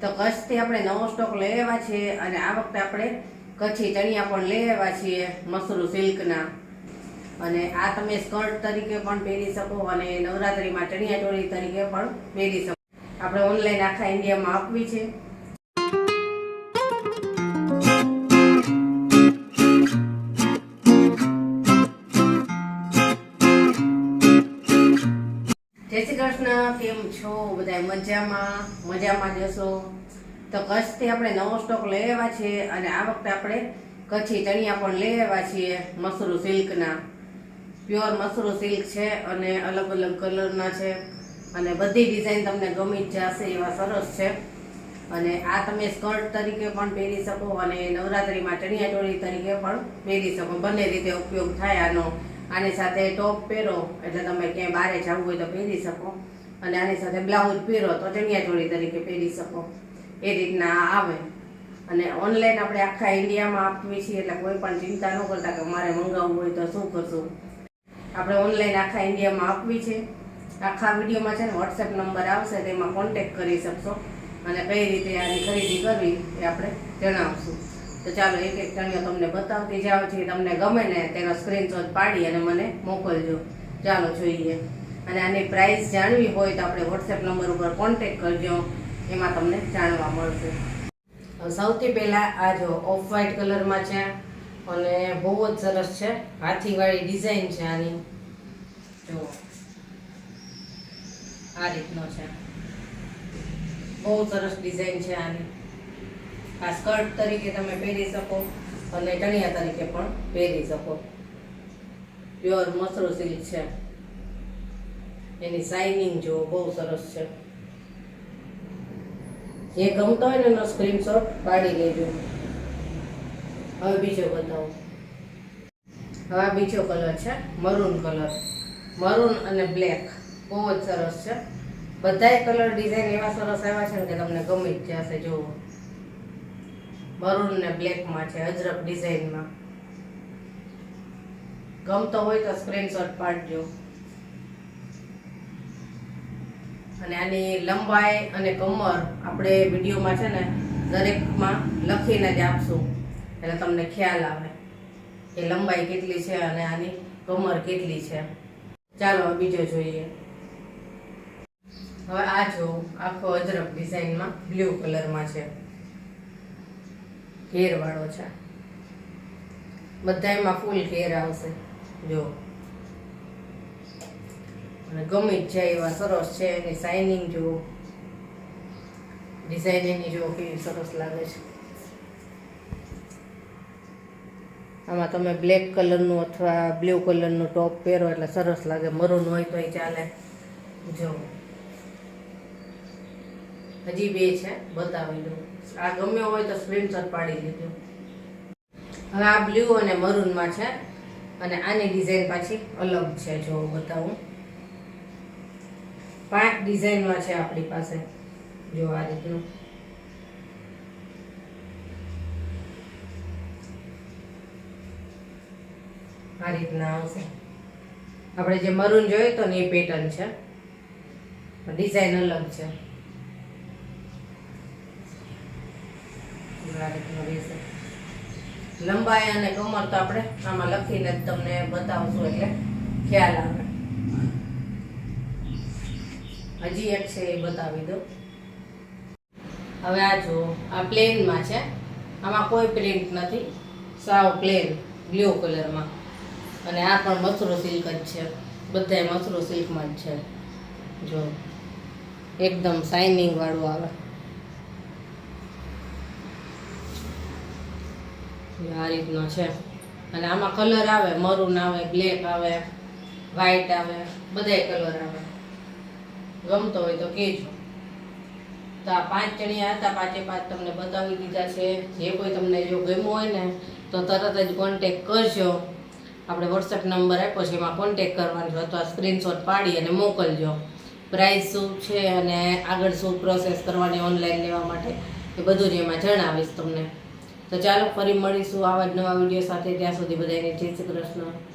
તો કચ્છથી આપણે નવો સ્ટોક લઈ આવ્યા છીએ અને આ વખતે આપણે કચ્છી ચણિયા પણ લઈ આવ્યા છીએ મસરૂ સિલ્કના. અને આ તમે સ્કર્ટ તરીકે પણ પહેરી શકો અને નવરાત્રીમાં ચણિયા ચોળી તરીકે પણ પહેરી શકો. આપણે ઓનલાઈન આખા ઇન્ડિયામાં આપવી છે. જય શ્રી કૃષ્ણ, કેમ છો બધા? મજામાં જશો. તો કચ્છથી આપણે નવો સ્ટોક લઈ આવ્યા છીએ અને આ વખતે આપણે કચ્છી ચણિયા પણ લઈ આવ્યા છીએ મસરૂ સિલ્કના. પ્યોર મસરૂ સિલ્ક છે અને અલગ અલગ કલરના છે અને બધી ડિઝાઇન તમને ગમી જ જશે એવા સરસ છે. અને આ તમે સ્કર્ટ તરીકે પણ પહેરી શકો અને નવરાત્રીમાં ચણિયા ચોળી તરીકે પણ પહેરી શકો. બંને રીતે ઉપયોગ થાય આનો. આની સાથે ટોપ પહેરો એટલે તમે ક્યાંય બહાર જવું હોય તો પહેરી શકો અને આની સાથે બ્લાઉઝ પહેરો તો ચણિયા ચોળી તરીકે પહેરી શકો. એ રીતના આવે. અને ઓનલાઈન આપણે આખા ઇન્ડિયામાં આપવી છીએ એટલે કોઈ પણ ચિંતા ન કરતા કે મારે મંગાવવું હોય તો શું કરશું. આપણે ઓનલાઈન આખા ઇન્ડિયામાં આપવી છે. આખા વિડીયોમાં છે ને વોટ્સએપ નંબર આવશે, તેમાં કોન્ટેક્ટ કરી શકશો અને કઈ રીતે આની ખરીદી કરવી એ આપણે જણાવશું. તો ચાલો એક એક ચણિયો તમને બતાવતી જાવ છે. તમને ગમે ને તેનો સ્ક્રીનશોટ પાડી અને મને મોકલજો. ચાલો જોઈએ. અને આની પ્રાઇસ જાણવી હોય તો આપણે વોટ્સએપ નંબર ઉપર કોન્ટેક્ટ કરજો, એમાં તમને જાણવા મળશે. સૌથી પહેલાં આ જો ઓફ વ્હાઇટ કલરમાં છે અને બહુ જ સરસ છે. હાથીવાળી ડિઝાઇન છે આની. જો આ રીતનો છે, બહુ સરસ ડિઝાઇન છે આની. આ સ્કર્ટ તરીકે તમે પહેરી શકો અને ચણિયા તરીકે પણ પહેરી શકો. પ્યોર મસરૂ સિલ્ક છે. એની શાઇનિંગ જો બહુ સરસ છે. જે ગમતો હોય ને એનો સ્ક્રીનશોટ પાડી લેજો. હવે બીજો બતાવો. હવે આ બીજો કલર છે મરૂન કલર. મરૂન અને બ્લેક બહુ જ સરસ છે. બધાય કલર ડિઝાઇન એવા સરસ આવ્યા છે ને કે તમને ગમી જ જશે. જુઓ, મરૂન ને બ્લેકમાં છે, અજરક ડિઝાઇનમાં. ગમતો હોય તો સ્ક્રીનશોટ પાડજો. અને આની લંબાઈ અને કમર આપણે વિડીયોમાં છે ને દરેકમાં લખીને જ આપશું એટલે તમને ખ્યાલ આવે કે લંબાઈ કેટલી છે અને આની કમર કેટલી છે. ચાલો બીજો જોઈએ. હવે આ જો આખો અજરક ડિઝાઇનમાં બ્લુ કલરમાં છે. ઘેર વાળો છે. બધાયમાં ફૂલ ઘેર આવશે. જો અને ગમી જ જાય એવા સરસ છે. એની શાઇનિંગ જુઓ, ડિઝાઇન એની જુઓ કેવી સરસ લાગે છે. આમાં તમે બ્લેક કલરનું અથવા બ્લુ કલરનું ટોપ પહેરો એટલે સરસ લાગે. મરૂન હોય તો એ ચાલે. જો હજી બે છે, બતાવી દઉં. આ ગમ્યો હોય તો સ્ક્રીનશોટ પાડી લેજો. હવે આ બ્લુ અને મરૂનમાં છે અને આની ડિઝાઇન પાછી અલગ છે. જો બતાવું. 5 ડિઝાઇનમાં છે આપણી પાસે. જો આ રીતનું. આ રીતના આવશે. આપણે જે મરૂન જોયું તો ને એ પેટર્ન છે, ડિઝાઇન અલગ છે. આ રીતનું રહેશે. લંબાઈ અને કમર તો આપણે આમાં લખીને જ તમને બતાવશું એટલે ખ્યાલ આવે. હજી એક છે એ બતાવી દો. હવે આ જો આ પ્લેનમાં છે. આમાં કોઈ પ્રિન્ટ નથી, સાવ પ્લેન બ્લુ કલરમાં. અને આ પણ મસરૂ સિલ્ક જ છે. બધાય મસરૂ સિલ્કમાં જ છે. જો એકદમ શાઇનિંગ વાળું આવે. આ રીતનો છે. અને આમાં કલર આવે, મરૂન આવે, બ્લેક આવે, વ્હાઈટ આવે, બધાય કલર આવે. ગમતો હોય તો કહેજો. તો આ 5 ચણિયા હતા, 5 તમને બતાવી દીધા છે. જે કોઈ તમને જો ગમ્યું હોય ને તો તરત જ કોન્ટેક્ટ કરજો. આપણે વોટ્સએપ નંબર આપ્યો છે, એમાં કોન્ટેક્ટ કરવાનો છે અથવા સ્ક્રીનશોટ પાડી અને મોકલજો. પ્રાઇસ શું છે અને આગળ શું પ્રોસેસ કરવાની ઓનલાઈન લેવા માટે એ બધું જ એમાં જણાવીશ તમને. તો ચાલો ફરી મળીશું આવા જ નવા વિડીયો સાથે. ત્યાં સુધી બધાને જય શ્રી કૃષ્ણ.